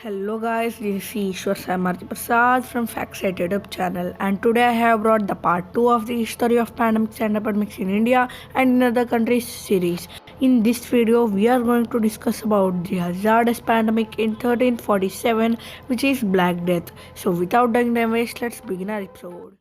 Hello guys, this is Ishwar Samarthi Prasad from Factsite YouTube channel, and today I have brought the part 2 of the history of pandemics and epidemics in India and in other countries series. In this video, we are going to discuss about the hazardous pandemic in 1347, which is Black Death. So without doing time waste, let's begin our episode.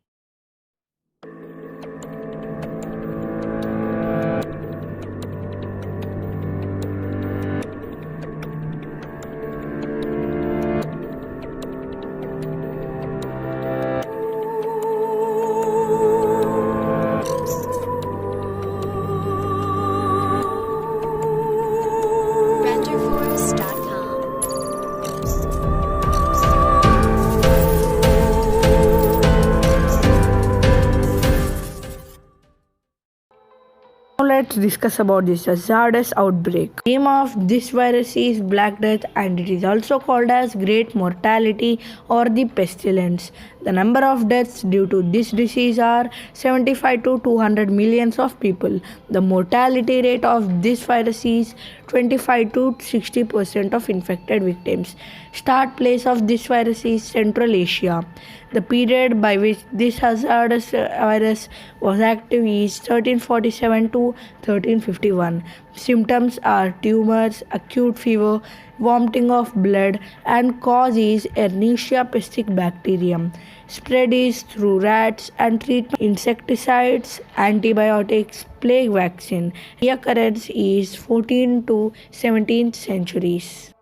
RenderForest.com. Now let's discuss about this hazardous outbreak. The name of this virus is Black Death, and it is also called as Great Mortality or the Pestilence. The number of deaths due to this disease are 75 to 200 millions of people. The mortality rate of this virus is 25 to 60% of infected victims. Start place of this virus is Central Asia. The period by which this hazardous virus was active is 1347 to 1351. Symptoms are tumors, acute fever, vomiting of blood, and cause is Ernæschia pestis bacterium. Spread is through rats and treatment insecticides, antibiotics, plague vaccine. Reoccurrence is 14th to 17th centuries.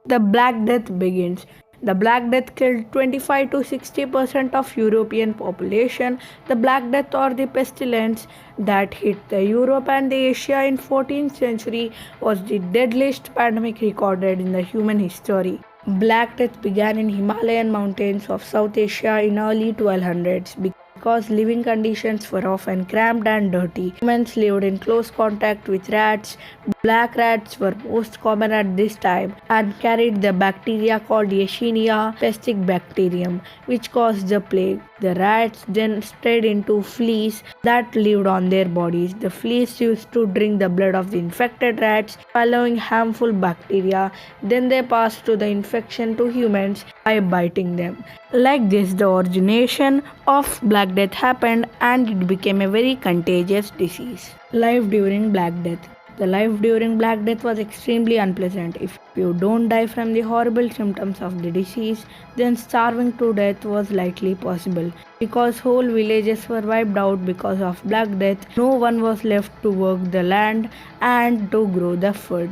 The Black Death begins. The Black Death killed 25 to 60% of European population. The Black Death or the pestilence that hit the Europe and the Asia in 14th century was the deadliest pandemic recorded in the human history. Black Death began in Himalayan mountains of South Asia in early 1200s because living conditions were often cramped and dirty. Humans lived in close contact with rats. Black rats were most common at this time and carried the bacteria called Yersinia pestis bacterium, which caused the plague. The rats then spread into fleas that lived on their bodies. The fleas used to drink the blood of the infected rats, swallowing harmful bacteria. Then they passed to the infection to humans by biting them. Like this, the origination of Black Death happened and it became a very contagious disease. Life during Black Death. The life during Black Death was extremely unpleasant. If you don't die from the horrible symptoms of the disease, then starving to death was likely possible. Because whole villages were wiped out because of Black Death, no one was left to work the land and to grow the food.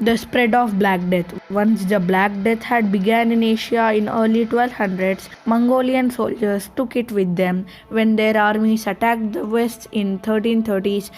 The spread of Black Death. Once the Black Death had begun in Asia in early 1200s, Mongolian soldiers took it with them when their armies attacked the West in 1330s.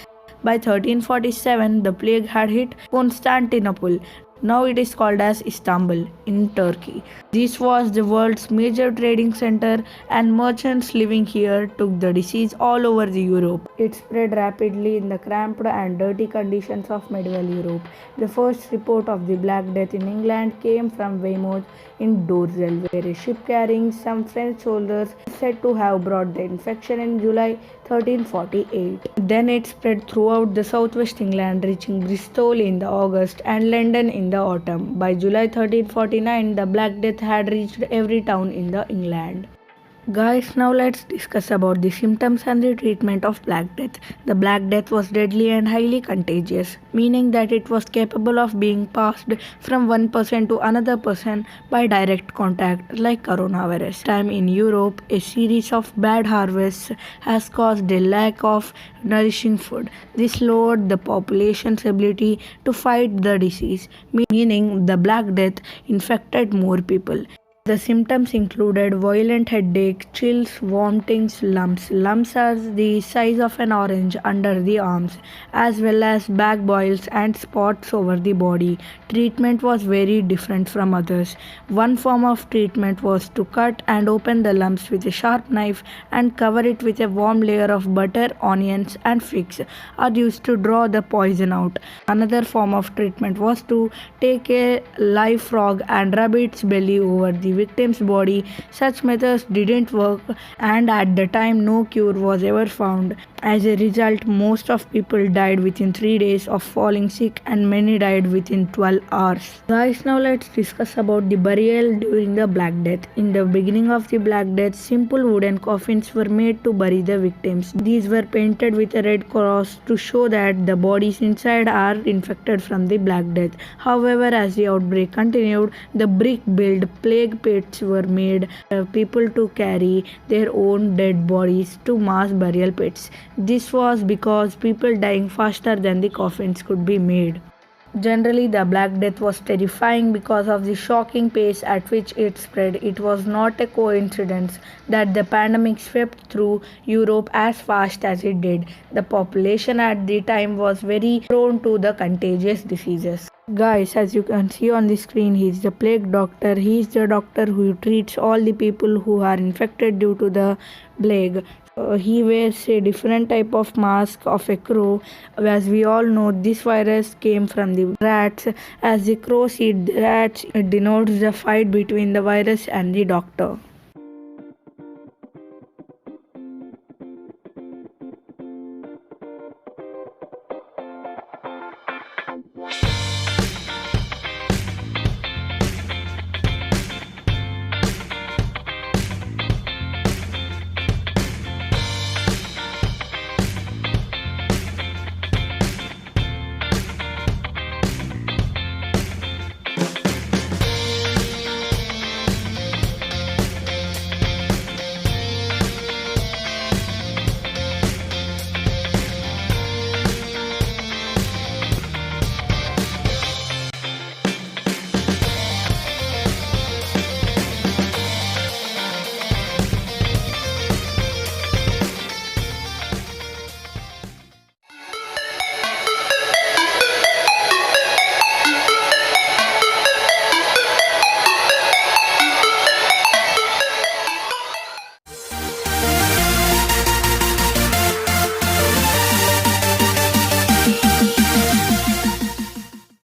By 1347, the plague had hit Constantinople. Now it is called as Istanbul in Turkey. This was the world's major trading center, and merchants living here took the disease all over the Europe. It spread rapidly in the cramped and dirty conditions of medieval Europe. The first report of the Black Death in England came from Weymouth in Dorzel, where a ship carrying some French soldiers is said to have brought the infection in July 1348. Then it spread throughout the southwest England, reaching Bristol in the August and London in the autumn. By July 1349, the Black Death had reached every town in the England. Guys, now let's discuss about the symptoms and the treatment of Black Death. The Black Death was deadly and highly contagious, meaning that it was capable of being passed from one person to another person by direct contact, like coronavirus. Time in Europe, a series of bad harvests has caused a lack of nourishing food. This lowered the population's ability to fight the disease, meaning the Black Death infected more people. The symptoms included violent headache, chills, vomitings, lumps. Lumps are the size of an orange under the arms, as well as back boils and spots over the body. Treatment was very different from others. One form of treatment was to cut and open the lumps with a sharp knife and cover it with a warm layer of butter, onions, and figs are used to draw the poison out. Another form of treatment was to take a live frog and rub its belly over the victim's body. Such methods didn't work, and at the time, no cure was ever found. As a result, most of people died within 3 days of falling sick, and many died within 12 hours. Guys, now let's discuss about the burial during the Black Death. In the beginning of the Black Death, simple wooden coffins were made to bury the victims. These were painted with a red cross to show that the bodies inside are infected from the Black Death. However, as the outbreak continued, the brick-built plague pits were made people to carry their own dead bodies to mass burial pits. This was because people dying faster than the coffins could be made. Generally, the Black Death was terrifying because of the shocking pace at which it spread. It was not a coincidence that the pandemic swept through Europe as fast as it did. The population at the time was very prone to the contagious diseases. Guys, as you can see on the screen, he is the plague doctor. He is the doctor who treats all the people who are infected due to the plague. He wears a different type of mask of a crow. As we all know, this virus came from the rats. As the crows eat the rats, it denotes the fight between the virus and the doctor.